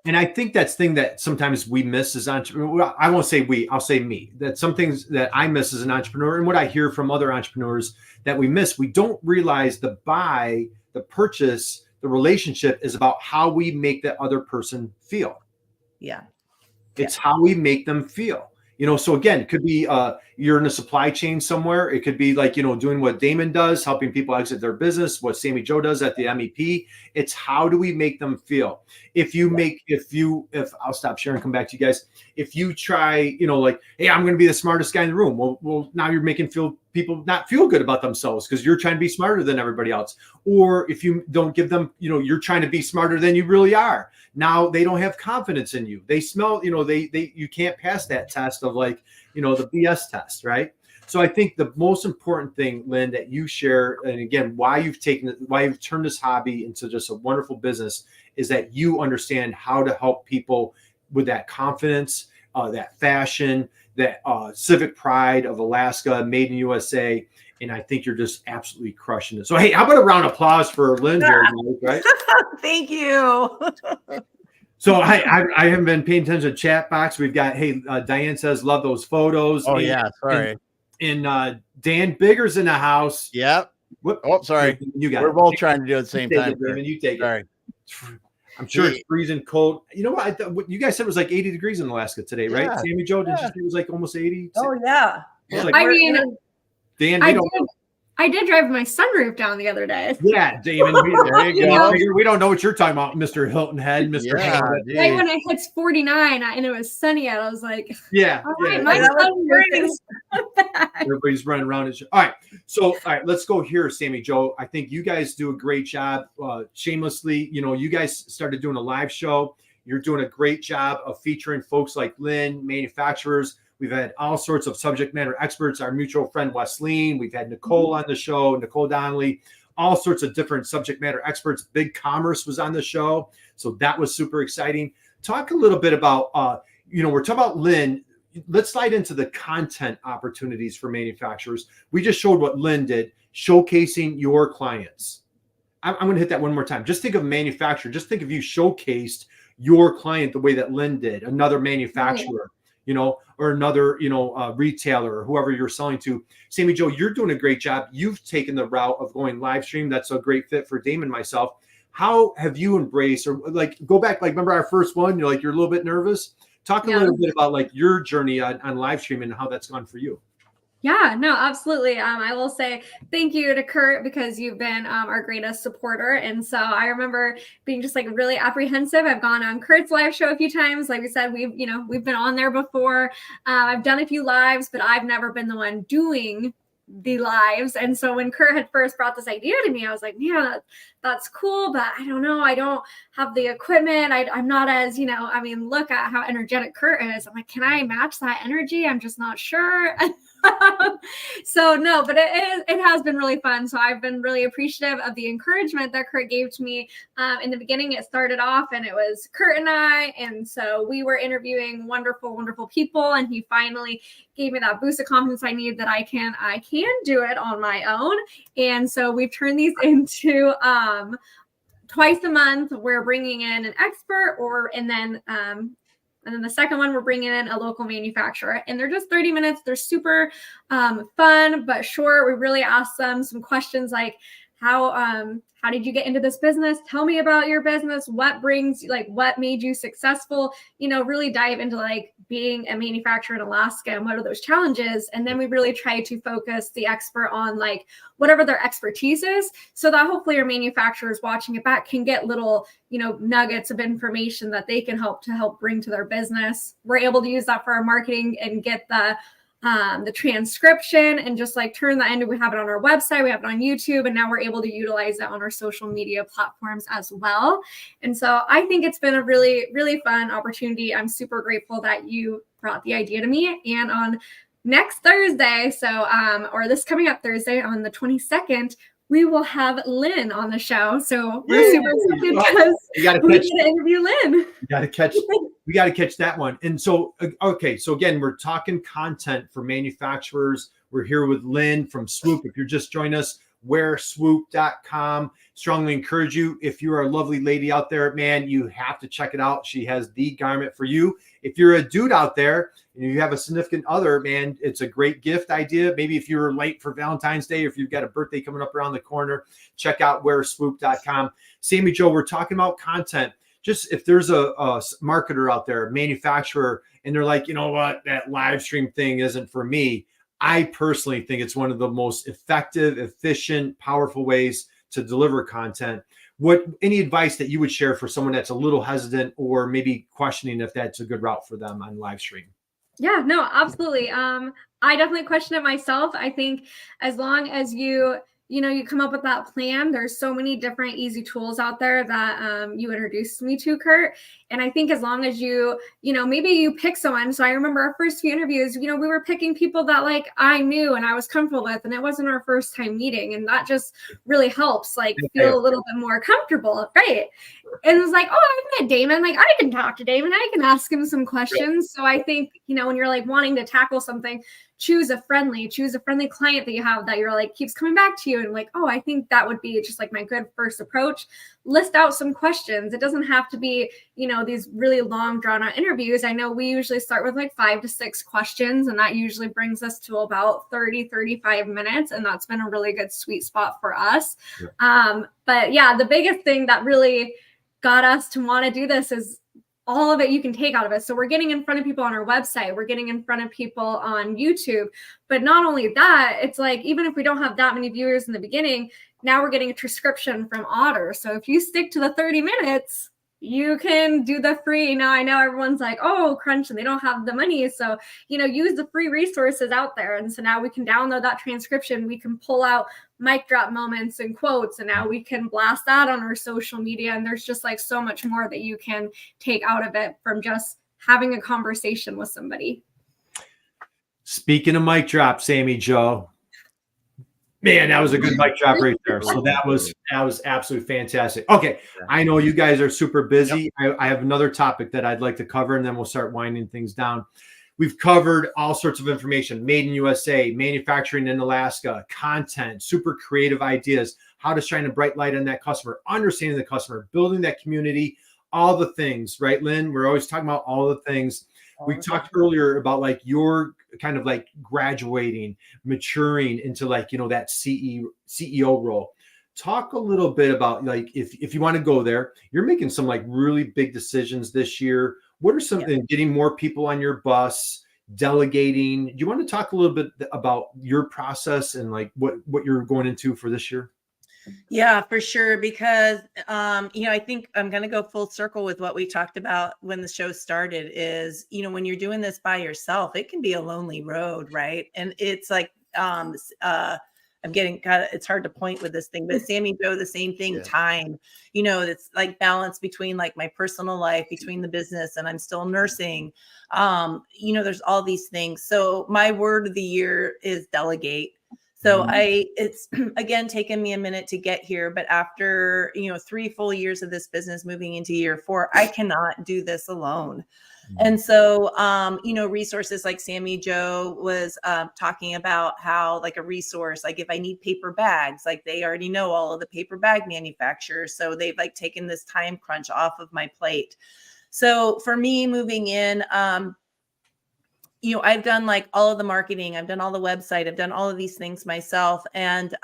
And I think that's thing that sometimes we miss as entrepreneurs. I won't say we, I'll say me, that some things that I miss as an entrepreneur, and what I hear from other entrepreneurs that we miss, we don't realize the buy the purchase, the relationship is about how we make that other person feel. Yeah. It's how we make them feel. So again, it could be you're in a supply chain somewhere. It could be like, doing what Damon does, helping people exit their business, what Sami Jo does at the MEP. It's how do we make them feel? If I'll stop sharing, come back to you guys. If you try, like, hey, I'm going to be the smartest guy in the room. Well, now you're making people not feel good about themselves because you're trying to be smarter than everybody else. Or if you don't give them, you're trying to be smarter than you really are. Now they don't have confidence in you. They smell, you can't pass that test of like, the BS test, right? So I think the most important thing, Lynn, that you share, and again, why you've turned this hobby into just a wonderful business, is that you understand how to help people with that confidence, that fashion, that civic pride of Alaska, made in USA. And I think you're just absolutely crushing it. So, hey, how about a round of applause for Lynn here, right? Thank you. So I haven't been paying attention to chat box. We've got, hey, Diane says, love those photos. Oh, yeah. Sorry. And Dan Bigger's in the house. Yep. Whoop. Oh, sorry. You got We're it. both trying to do it at the same time. Damon, you take Sorry. it. I'm sure it's freezing cold. You know what? What you guys said was like 80 degrees in Alaska today, right? Yeah. Sami Jo, did you say it was like almost 80? Oh, yeah. Like, I mean, Dan, I did drive my sunroof down the other day. Yeah, Damon. There you go. We don't know what you're talking about, Mr. Hilton Head, Mr. Yeah, Head. Right when it hits 49 and it was sunny out, I was like, Yeah. all right, yeah. my sunroof is Everybody's running around. All right, let's go here, Sami Jo. I think you guys do a great job. Shamelessly, you guys started doing a live show. You're doing a great job of featuring folks like Lynn, manufacturers. We've had all sorts of subject matter experts, our mutual friend, Wesleyan. We've had Nicole on the show, Nicole Donnelly, all sorts of different subject matter experts. Big Commerce was on the show. So that was super exciting. Talk a little bit about, we're talking about Lynn. Let's slide into the content opportunities for manufacturers. We just showed what Lynn did, showcasing your clients. I'm going to hit that one more time. Just think of manufacturer. Just think if you showcased your client the way that Lynn did, another manufacturer. Or another, retailer or whoever you're selling to. Sami Jo, you're doing a great job. You've taken the route of going live stream. That's a great fit for Damon and myself. How have you embraced, or like go back, like remember our first one, you're a little bit nervous. Talk a little bit about like your journey on live stream and how that's gone for you. Yeah, no, absolutely. I will say thank you to Kurt because you've been our greatest supporter. And so I remember being just like really apprehensive. I've gone on Kurt's live show a few times. Like we said, we've been on there before. I've done a few lives, but I've never been the one doing the lives. And so when Kurt had first brought this idea to me, I was like, yeah, that's cool, but I don't know. I don't have the equipment. I'm not as, look at how energetic Kurt is. I'm like, can I match that energy? I'm just not sure. So no, but it has been really fun. So I've been really appreciative of the encouragement that Kurt gave to me. In the beginning, it started off and it was Kurt and I. And so we were interviewing wonderful, wonderful people. And he finally gave me that boost of confidence I need that I can do it on my own. And so we've turned these into twice a month. We're bringing in an expert and then the second one, we're bringing in a local manufacturer, and they're just 30 minutes. They're super fun, but short. We really ask them some questions like, how did you get into this business? Tell me about your business. What made you successful? Really dive into like being a manufacturer in Alaska and what are those challenges? And then we really try to focus the expert on like whatever their expertise is, so that hopefully your manufacturers watching it back can get little, nuggets of information that they can help bring to their business. We're able to use that for our marketing and get the transcription and just like turn that into, we have it on our website, we have it on YouTube, and now we're able to utilize it on our social media platforms as well. And so I think it's been a really, really fun opportunity. I'm super grateful that you brought the idea to me. And on next Thursday, or this coming up Thursday on the 22nd, we will have Lynn on the show. So we're super excited because we get to interview Lynn. We got to catch that one. And so, okay. So again, we're talking content for manufacturers. We're here with Lynn from Swoop. If you're just joining us, wearswoop.com. Strongly encourage you. If you're a lovely lady out there, man, you have to check it out. She has the garment for you. If you're a dude out there, you have a significant other, man, it's a great gift idea. Maybe if you're late for Valentine's Day, or if you've got a birthday coming up around the corner, check out wearswoop.com. Sami Jo, we're talking about content. Just if there's a marketer out there, a manufacturer, and they're like, you know what, that live stream thing isn't for me. I personally think it's one of the most effective, efficient, powerful ways to deliver content. Any advice that you would share for someone that's a little hesitant or maybe questioning if that's a good route for them on live stream? Yeah, no, absolutely. I definitely question it myself. I think as long as you come up with that plan, there's so many different easy tools out there that you introduced me to, Kurt. And I think as long as maybe you pick someone. So I remember our first few interviews, we were picking people that like I knew and I was comfortable with, and it wasn't our first time meeting. And that just really helps like feel a little bit more comfortable. Right. And it was like, oh, I met Damon. Like I can talk to Damon. I can ask him some questions. So I think, when you're like wanting to tackle something, choose a friendly client that you have that you're like keeps coming back to you and like, oh, I think that would be just like my good first approach. List out some questions. It doesn't have to be, these really long drawn out interviews. I know we usually start with like 5 to 6 questions, and that usually brings us to about 30-35 minutes. And that's been a really good sweet spot for us. Yeah. But yeah, the biggest thing that really got us to want to do this is all of it you can take out of it. So we're getting in front of people on our website. We're getting in front of people on YouTube. But not only that, it's like, even if we don't have that many viewers in the beginning, now we're getting a transcription from Otter. So if you stick to the 30 minutes, you can do the free. Now I know everyone's like, oh, crunch, and they don't have the money. So, use the free resources out there. And so now we can download that transcription. We can pull out mic drop moments and quotes, and now we can blast that on our social media. And there's just like so much more that you can take out of it from just having a conversation with somebody. Speaking of mic drop, Sami Jo, man, that was a good mic drop right there. So that was absolutely fantastic. Okay, I know you guys are super busy. Yep. I have another topic that I'd like to cover, and then we'll start winding things down. We've covered all sorts of information: made in USA, manufacturing in Alaska, content, super creative ideas, how to shine a bright light on that customer, understanding the customer, building that community, all the things, right, Lynn? We're always talking about all the things. We talked earlier about like your kind of like graduating, maturing into like, that CEO role. Talk a little bit about like, if you want to go there, you're making some like really big decisions this year. What are some getting more people on your bus, delegating? Do you want to talk a little bit about your process and like what you're going into for this year? Yeah, for sure. Because, I think I'm going to go full circle with what we talked about when the show started is, when you're doing this by yourself, it can be a lonely road. Right. And it's like, I'm getting it's hard to point with this thing, but Sami Jo, the same thing, time, it's like balance between like my personal life, between the business, and I'm still nursing. There's all these things. So my word of the year is delegate. So it's again taken me a minute to get here, but after 3 full years of this business, moving into year 4, I cannot do this alone. And so, resources like Sami Jo was talking about how like a resource, like if I need paper bags, like they already know all of the paper bag manufacturers. So they've like taken this time crunch off of my plate. So for me moving in, I've done like all of the marketing, I've done all the website, I've done all of these things myself, and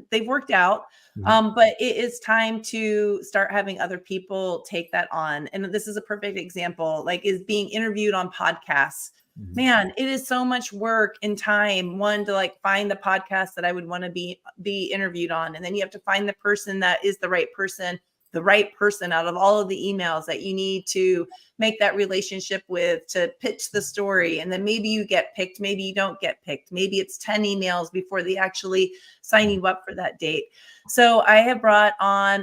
they've worked out. But it is time to start having other people take that on. And this is a perfect example, like is being interviewed on podcasts. Man, it is so much work and time, one, to like find the podcast that I would want to be interviewed on. And then you have to find the person that is the right person out of all of the emails that you need to make that relationship with to pitch the story. And then maybe you get picked, maybe you don't get picked. Maybe it's 10 emails before they actually sign you up for that date. So I have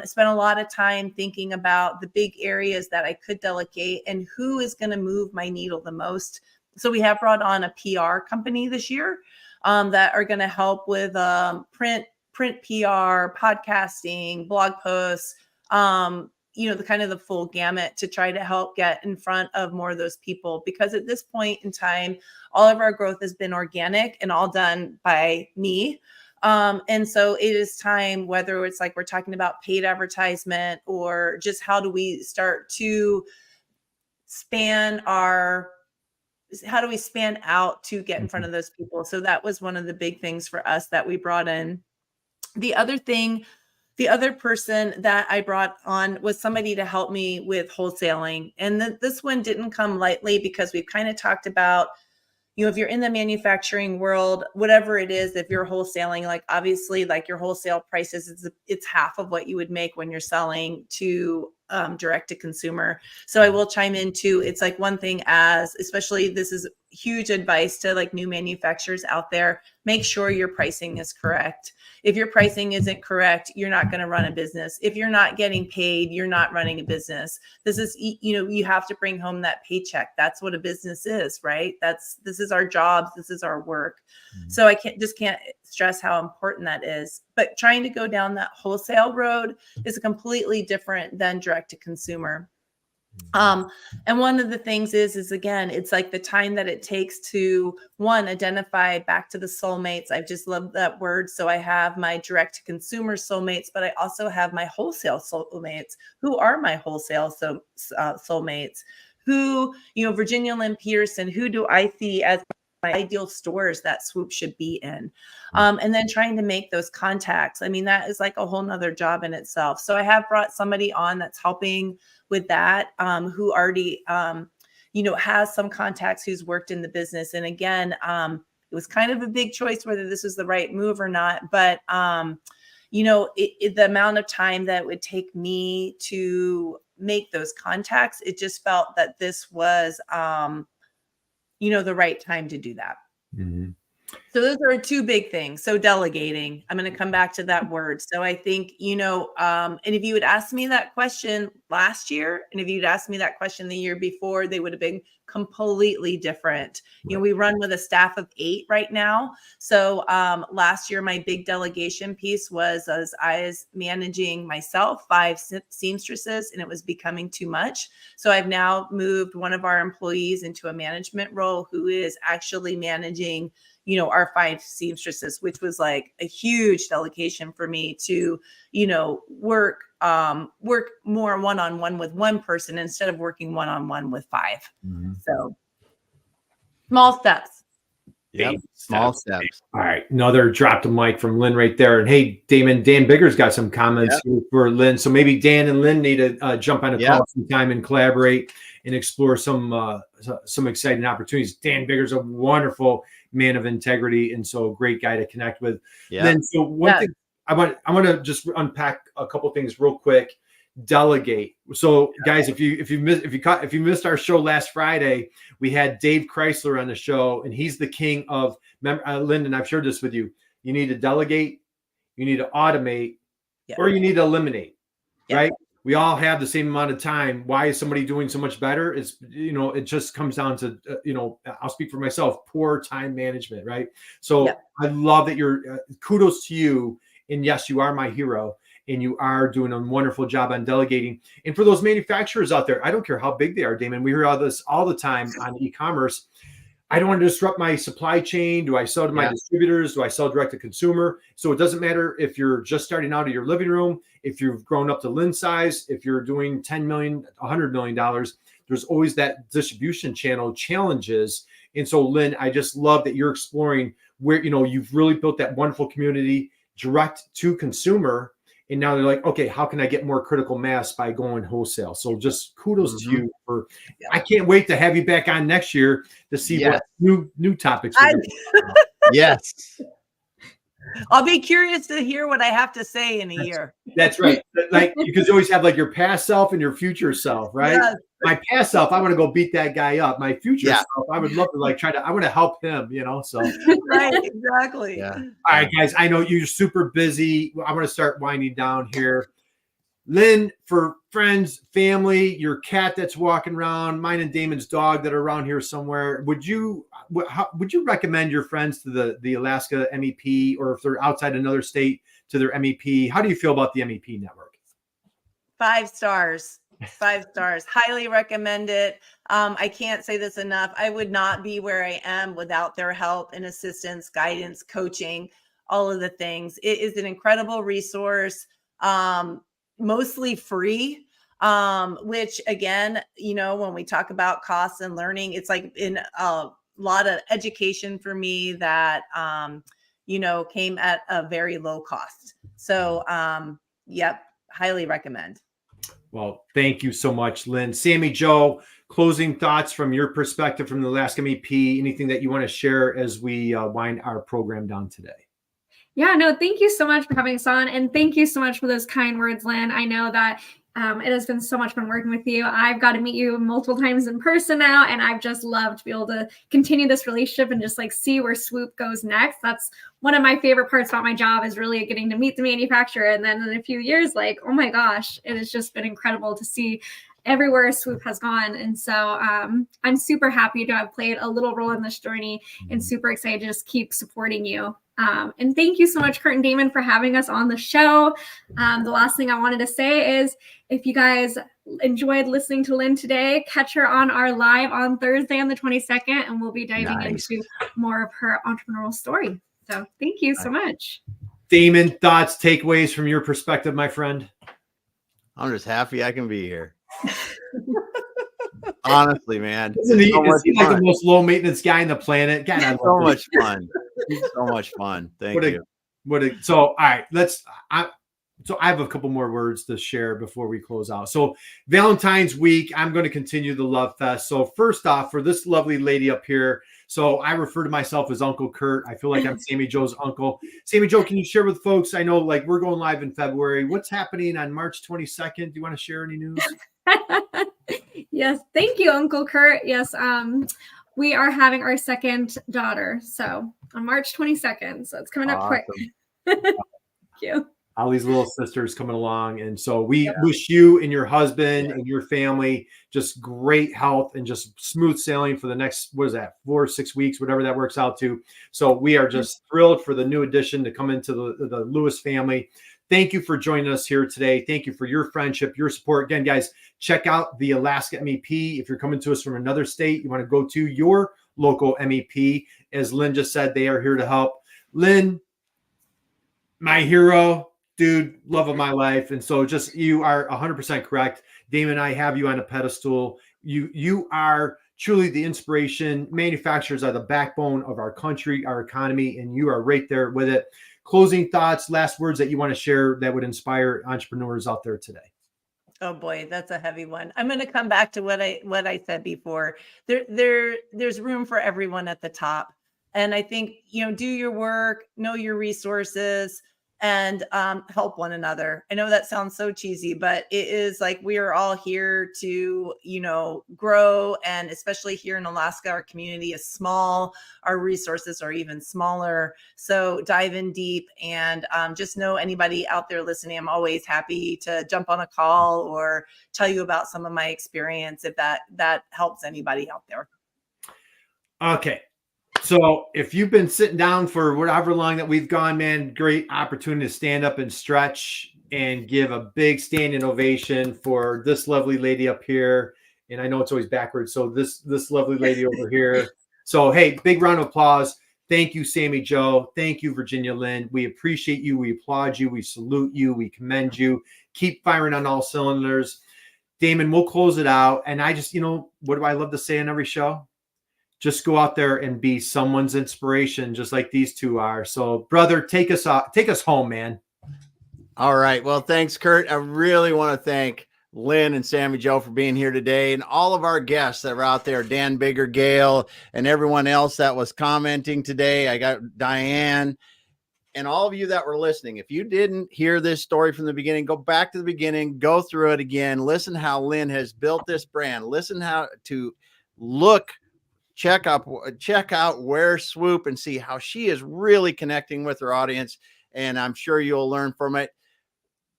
spent a lot of time thinking about the big areas that I could delegate and who is going to move my needle the most. So we have brought on a PR company this year that are going to help with print PR, podcasting, blog posts, the kind of the full gamut to try to help get in front of more of those people. Because at this point in time, all of our growth has been organic and all done by me. And so it is time, whether it's like we're talking about paid advertisement or just how do we start to span our span out to get in front of those people? So that was one of the big things for us that we brought in. The other person that I brought on was somebody to help me with wholesaling. And this one didn't come lightly, because we've kind of talked about, if you're in the manufacturing world, whatever it is, if you're wholesaling, like obviously like your wholesale prices, it's half of what you would make when you're selling to direct to consumer. So I will chime in too. It's like one thing, especially this is huge advice to like new manufacturers out there, make sure your pricing is correct. If your pricing isn't correct, you're not going to run a business. If you're not getting paid, you're not running a business. This is, you have to bring home that paycheck. That's what a business is, right? This is our jobs. This is our work. So I can't stress how important that is. But trying to go down that wholesale road is completely different than direct to consumer. And one of the things is again, it's like the time that it takes to identify back to the soulmates. I just love that word. So I have my direct to consumer soulmates, but I also have my wholesale soulmates. Who are my wholesale soulmates? Who, Virginia Lynn Peterson, who do I see as my ideal stores that Swoop should be in? And then trying to make those contacts. I mean, that is like a whole nother job in itself. So I have brought somebody on that's helping with that, who already, has some contacts, who's worked in the business. And again, it was kind of a big choice whether this was the right move or not. But, the amount of time that it would take me to make those contacts, it just felt that this was, the right time to do that. Mm-hmm. So those are two big things. So delegating, I'm going to come back to that word. So I think, and if you had asked me that question last year, and if you'd asked me that question the year before, they would have been completely different. Right. We run with a staff of 8 right now. So last year, my big delegation piece was as I was managing myself, 5 seamstresses, and it was becoming too much. So I've now moved one of our employees into a management role who is actually managing our 5 seamstresses, which was like a huge delegation for me to, work more one-on-one with one person instead of working one-on-one with 5. Mm-hmm. So small steps. Yep. Small steps. All right. Another drop the mic from Lynn right there. And hey, Dan Bigger's got some comments here for Lynn. So maybe Dan and Lynn need to jump on a call sometime and collaborate and explore some exciting opportunities. Dan Bigger's a wonderful man of integrity, and so a great guy to connect with. Lynn, so one thing I want to just unpack a couple things real quick. Delegate. So guys, if you missed our show last Friday, we had Dave Chrysler on the show, and he's the king of Lynn, and I've shared this with you. You need to delegate, you need to automate, or you need to eliminate. Right? We all have the same amount of time. Why is somebody doing so much better? It's, it just comes down to, I'll speak for myself, poor time management, right? So I love that you're, kudos to you. And yes, you are my hero, and you are doing a wonderful job on delegating. And for those manufacturers out there, I don't care how big they are, Damon, we hear all this all the time on e-commerce. I don't want to disrupt my supply chain. Do I sell to my distributors? Do I sell direct to consumer? So it doesn't matter if you're just starting out of your living room, if you've grown up to Lynn size, if you're doing $10 million, $100 million, there's always that distribution channel challenges. And so, Lynn, I just love that you're exploring where, you've really built that wonderful community direct to consumer. And now they're like, okay, how can I get more critical mass by going wholesale? So just kudos to you for. I can't wait to have you back on next year to see what new topics. Yes, I'll be curious to hear what I have to say in a year. That's right. Like, because you always have like your past self and your future self, right? Yes. My past self, I want to go beat that guy up. My future self, I would love to I want to help him, so. Right, exactly. Yeah. All right, guys, I know you're super busy. I'm going to start winding down here. Lynn, for friends, family, your cat that's walking around, mine and Damon's dog that are around here somewhere, would you recommend your friends to the Alaska MEP, or if they're outside another state, to their MEP? How do you feel about the MEP network? 5 stars. 5 stars. Highly recommend it. I can't say this enough. I would not be where I am without their help and assistance, guidance, coaching, all of the things. It is an incredible resource. Mostly free. which again, when we talk about costs and learning, it's like in a lot of education for me that, came at a very low cost. So, yep, highly recommend. Well, thank you so much, Lynn. Sami Jo, closing thoughts from your perspective from the Alask MEP, anything that you want to share as we wind our program down today? Yeah, no, thank you so much for having us on. And thank you so much for those kind words, Lynn. I know that it has been so much fun working with you. I've got to meet you multiple times in person now, and I've just loved to be able to continue this relationship and just like see where Swoop goes next. That's one of my favorite parts about my job, is really getting to meet the manufacturer. And then in a few years, like, oh my gosh, it has just been incredible to see everywhere Swoop has gone. And so I'm super happy to have played a little role in this journey, and super excited to just keep supporting you. And thank you so much, Kurt and Damon, for having us on the show. The last thing I wanted to say is, if you guys enjoyed listening to Lynn today, catch her on our live on Thursday on the 22nd, and we'll be diving into more of her entrepreneurial story. So thank you so much. Damon, thoughts, takeaways from your perspective, my friend? I'm just happy I can be here. Honestly, man. Isn't he like the most low maintenance guy on the planet? God, I so much fun. So much fun. Thank you. So, all right, so I have a couple more words to share before we close out. So Valentine's week, I'm going to continue the Love Fest. So first off, for this lovely lady up here, so I refer to myself as Uncle Kurt. I feel like I'm Sami Jo's uncle. Sami Jo, can you share with folks? I know like we're going live in February. What's happening on March 22nd? Do you want to share any news? Yes. Thank you, Uncle Kurt. Yes. We are having our second daughter. So on March 22nd. So it's coming up quick. Thank you. All these little sisters coming along. And so we wish you and your husband and your family just great health and just smooth sailing for the next, 4 or 6 weeks, whatever that works out to. So we are just thrilled for the new addition to come into the Lewis family. Thank you for joining us here today. Thank you for your friendship, your support. Again, guys, check out the Alaska MEP. If you're coming to us from another state, you want to go to your local MEP. As Lynn just said, they are here to help. Lynn, my hero, dude, love of my life. And so just, you are 100% correct. Damon and I have you on a pedestal. You are truly the inspiration. Manufacturers are the backbone of our country, our economy, and you are right there with it. Closing thoughts, last words that you want to share that would inspire entrepreneurs out there today. Oh boy, that's a heavy one. I'm going to come back to what I said before. There's room for everyone at the top. And I think, do your work, know your resources, and help one another. I know that sounds so cheesy, but it is like we are all here to, grow. And especially here in Alaska, our community is small. Our resources are even smaller. So dive in deep, and just know, anybody out there listening, I'm always happy to jump on a call or tell you about some of my experience if that helps anybody out there. Okay. So if you've been sitting down for whatever long that we've gone, man, great opportunity to stand up and stretch and give a big standing ovation for this lovely lady up here. And I know it's always backwards. So this lovely lady over here. So, hey, big round of applause. Thank you, Sami Jo. Thank you, Virginia Lynn. We appreciate you. We applaud you. We salute you. We commend you. Keep firing on all cylinders. Damon, we'll close it out. And I just, what do I love to say on every show? Just go out there and be someone's inspiration, just like these two are. So, brother, take us home, man. All right. Well, thanks, Kurt. I really want to thank Lynn and Sami Jo for being here today, and all of our guests that were out there, Dan Bigger, Gail, and everyone else that was commenting today. I got Diane, and all of you that were listening. If you didn't hear this story from the beginning, go back to the beginning, go through it again. Listen how Lynn has built this brand. Listen how to check out where Swoop, and see how she is really connecting with her audience. And I'm sure you'll learn from it.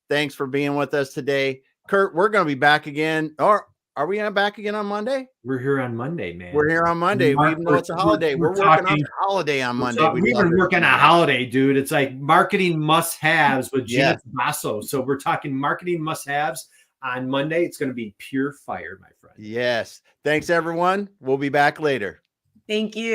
Thanks for being with us today. Kurt, we're going to be back again. Or are we back again on Monday? We're here on Monday, man. We're here on Monday. Even though it's a holiday, we're working on a holiday on Monday. We've been working a holiday, dude. It's like marketing must-haves with Gina Basso. So we're talking marketing must-haves on Monday. It's going to be pure fire, my friend. Yes. Thanks, everyone. We'll be back later. Thank you.